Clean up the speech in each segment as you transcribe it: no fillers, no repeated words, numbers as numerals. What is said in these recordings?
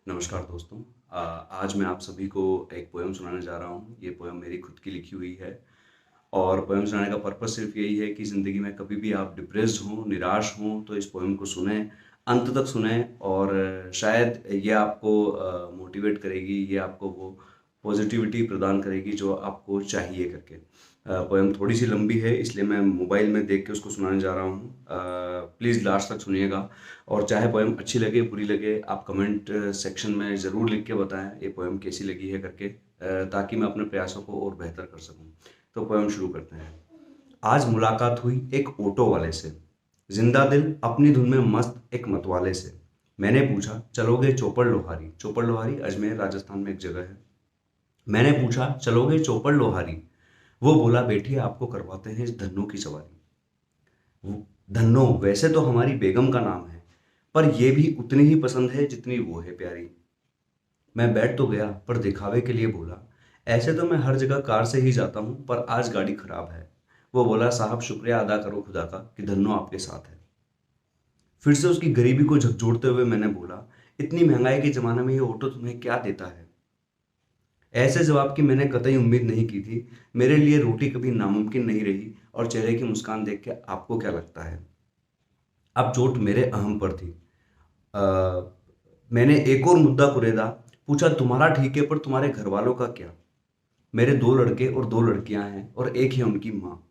नमस्कार दोस्तों। आज मैं आप सभी को एक पोएम सुनाने जा रहा हूँ। ये पोएम मेरी खुद की लिखी हुई है और पोएम सुनाने का पर्पस सिर्फ यही है कि ज़िंदगी में कभी भी आप डिप्रेस्ड हों, निराश हों, तो इस पोएम को सुनें, अंत तक सुनें और शायद ये आपको मोटिवेट करेगी, ये आपको वो पॉजिटिविटी प्रदान करेगी जो आपको चाहिए करके। पोएम थोड़ी सी लंबी है इसलिए मैं मोबाइल में देख के उसको सुनाने जा रहा हूँ। प्लीज़ लास्ट तक सुनिएगा और चाहे पोएम अच्छी लगे बुरी लगे आप कमेंट सेक्शन में ज़रूर लिख के बताएं ये पोएम कैसी लगी है करके, ताकि मैं अपने प्रयासों को और बेहतर कर सकूं। तो पोएम शुरू करते हैं। आज मुलाकात हुई एक ऑटो वाले से, जिंदा दिल अपनी धुन में मस्त एक मतवाले से। मैंने पूछा चलोगे चौपड़ लोहारी। चौपड़ लोहारी अजमेर राजस्थान में एक जगह है। मैंने पूछा चलोगे चौपड़ लोहारी। वो बोला बैठिए आपको करवाते हैं इस धन्नो की सवारी। धन्नो वैसे तो हमारी बेगम का नाम है, पर यह भी उतनी ही पसंद है जितनी वो है प्यारी। मैं बैठ तो गया पर दिखावे के लिए बोला, ऐसे तो मैं हर जगह कार से ही जाता हूँ पर आज गाड़ी खराब है। वो बोला साहब शुक्रिया अदा करो खुदा का कि धन्नो आपके साथ है। फिर से उसकी गरीबी को झकझोरते हुए मैंने बोला, इतनी महंगाई के जमाने में ये ऑटो तुम्हें क्या देता है। ऐसे जवाब की मैंने कतई उम्मीद नहीं की थी। मेरे लिए रोटी कभी नामुमकिन नहीं रही और चेहरे की मुस्कान देख के आपको क्या लगता है। अब चोट मेरे अहम पर थी। अ, मैंने एक और मुद्दा कुरेदा, पूछा तुम्हारा ठीक है पर तुम्हारे घर वालों का क्या। मेरे दो लड़के और दो लड़कियां हैं और एक है उनकी माँ।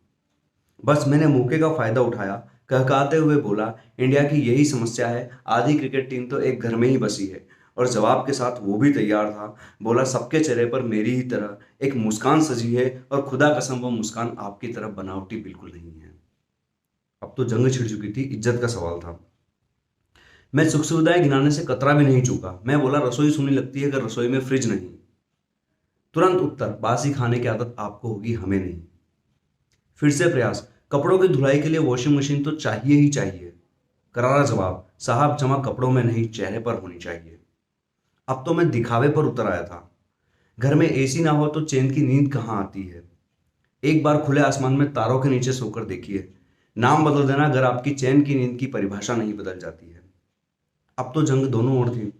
बस मैंने मौके का फायदा उठाया, कहकाते हुए बोला इंडिया की यही समस्या है, आधी क्रिकेट टीम तो एक घर में ही बसी है। और जवाब के साथ वो भी तैयार था। बोला सबके चेहरे पर मेरी ही तरह एक मुस्कान सजी है और खुदा कसम वो मुस्कान आपकी तरह बनावटी बिल्कुल नहीं है। अब तो जंग छिड़ चुकी थी, इज्जत का सवाल था। मैं सुख सुविधाएं गिनाने से कतरा भी नहीं चूका। मैं बोला रसोई सुनी लगती है अगर रसोई में फ्रिज नहीं। तुरंत उत्तर, बासी खाने की आदत आपको होगी हमें नहीं। फिर से प्रयास, कपड़ों की धुलाई के लिए वॉशिंग मशीन तो चाहिए ही चाहिए। करारा जवाब, साहब चमक कपड़ों में नहीं चेहरे पर होनी चाहिए। अब तो मैं दिखावे पर उतर आया था। घर में एसी ना हो तो चैन की नींद कहाँ आती है। एक बार खुले आसमान में तारों के नीचे सोकर देखिए। नाम बदल देना अगर आपकी चैन की नींद की परिभाषा नहीं बदल जाती है। अब तो जंग दोनों ओर थी।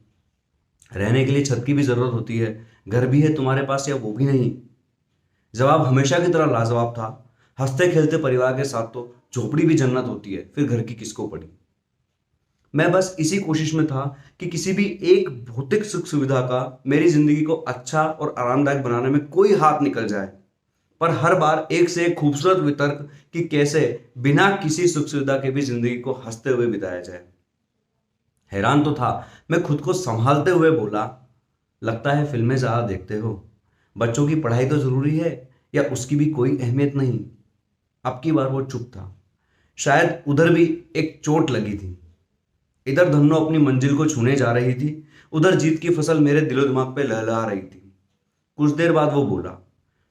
रहने के लिए छत की भी जरूरत होती है, घर भी है तुम्हारे पास या वो भी नहीं। जवाब हमेशा की तरह लाजवाब था, हंसते खेलते परिवार के साथ तो झोपड़ी भी जन्नत होती है, फिर घर की किसको पड़ी। मैं बस इसी कोशिश में था कि किसी भी एक भौतिक सुख सुविधा का मेरी जिंदगी को अच्छा और आरामदायक बनाने में कोई हाथ निकल जाए। पर हर बार एक से एक खूबसूरत वितर्क कि कैसे बिना किसी सुख सुविधा के भी जिंदगी को हंसते हुए बिताया जाए। हैरान तो था। मैं खुद को संभालते हुए बोला, लगता है फिल्में ज्यादा देखते हो। बच्चों की पढ़ाई तो जरूरी है या उसकी भी कोई अहमियत नहीं। अब की बार वो चुप था। शायद उधर भी एक चोट लगी थी। इधर धन्नो अपनी मंजिल को छूने जा रही थी, उधर जीत की फसल मेरे दिलो दिमाग पे लहला रही थी। कुछ देर बाद वो बोला,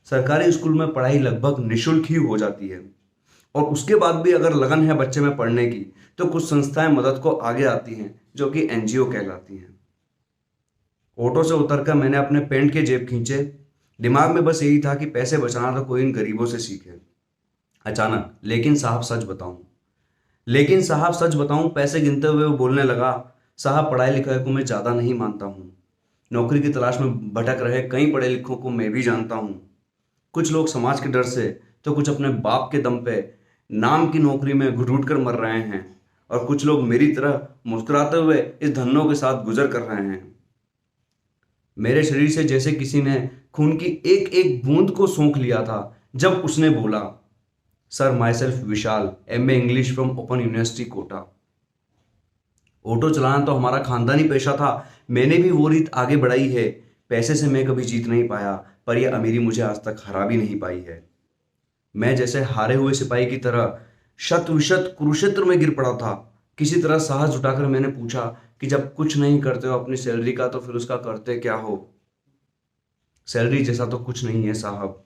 सरकारी स्कूल में पढ़ाई लगभग निशुल्क ही हो जाती है और उसके बाद भी अगर लगन है बच्चे में पढ़ने की तो कुछ संस्थाएं मदद को आगे आती हैं जो कि एनजीओ कहलाती हैं। ऑटो से उतरकर मैंने अपने पैंट के जेब खींचे। दिमाग में बस यही था कि पैसे बचाना तो कोई इन गरीबों से सीखे। अचानक, लेकिन साहब सच बताऊं, पैसे गिनते हुए वो बोलने लगा, साहब पढ़ाई लिखाई को मैं ज्यादा नहीं मानता हूँ। नौकरी की तलाश में भटक रहे कई पढ़े लिखों को मैं भी जानता हूँ। कुछ लोग समाज के डर से तो कुछ अपने बाप के दम पे नाम की नौकरी में घुट घुट कर मर रहे हैं और कुछ लोग मेरी तरह मुस्कुराते हुए इस धन्नों के साथ गुजर कर रहे हैं। मेरे शरीर से जैसे किसी ने खून की एक एक बूंद को सोख लिया था जब उसने बोला, sir myself Vishal, MA English from open university Kota. Auto चलाना तो हमारा खानदानी पेशा था, मैंने भी वो रीत आगे बढ़ाई है। पैसे से मैं कभी जीत नहीं पाया पर यह अमीरी मुझे आज तक हरा भी नहीं पाई है। मैं जैसे हारे हुए सिपाही की तरह शत विशत कुरुक्षेत्र में गिर पड़ा था। किसी तरह साहस जुटाकर मैंने पूछा कि जब कुछ नहीं करते हो अपनी सैलरी का तो फिर उसका करते क्या हो। सैलरी जैसा तो कुछ नहीं है साहब,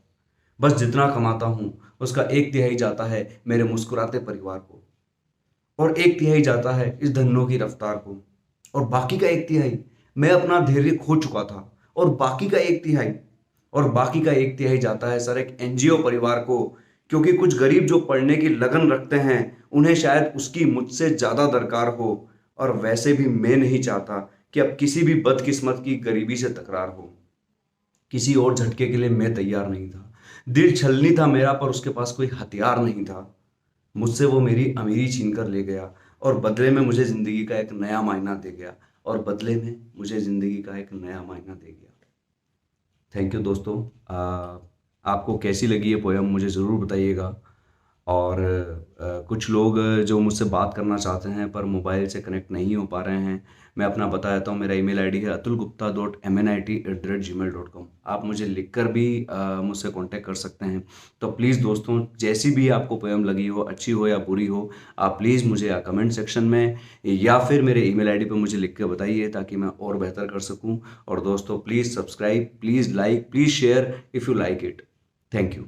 बस जितना कमाता हूं उसका एक तिहाई जाता है मेरे मुस्कुराते परिवार को और एक तिहाई जाता है इस धन्नों की रफ्तार को और बाकी का एक तिहाई मैं अपना धैर्य खो चुका था और बाकी का एक तिहाई जाता है सर एक एनजीओ परिवार को, क्योंकि कुछ गरीब जो पढ़ने की लगन रखते हैं उन्हें शायद उसकी मुझसे ज्यादा दरकार हो और वैसे भी मैं नहीं चाहता कि अब किसी भी बदकिस्मत की गरीबी से तकरार हो, किसी और झटके के लिए मैं तैयार नहीं था। दिल छलनी था मेरा, पर उसके पास कोई हथियार नहीं था। मुझसे वो मेरी अमीरी छीन कर ले गया और बदले में मुझे जिंदगी का एक नया मायना दे गया। और बदले में मुझे जिंदगी का एक नया मायना दे गया। थैंक यू दोस्तों। आपको कैसी लगी ये पोयम मुझे ज़रूर बताइएगा। और कुछ लोग जो मुझसे बात करना चाहते हैं पर मोबाइल से कनेक्ट नहीं हो पा रहे हैं, मैं अपना बता देता हूँ। मेरा ईमेल आईडी है atulgupta.mnit@gmail.com। आप मुझे लिखकर भी मुझसे कांटेक्ट कर सकते हैं। तो प्लीज़ दोस्तों, जैसी भी आपको पोयम लगी हो, अच्छी हो या बुरी हो, आप प्लीज़ मुझे या कमेंट सेक्शन में या फिर मेरे ईमेल आईडी पर मुझे लिख के बताइए, ताकि मैं और बेहतर कर सकूँ। और दोस्तों, please subscribe, please like, please share if you like it. Thank you.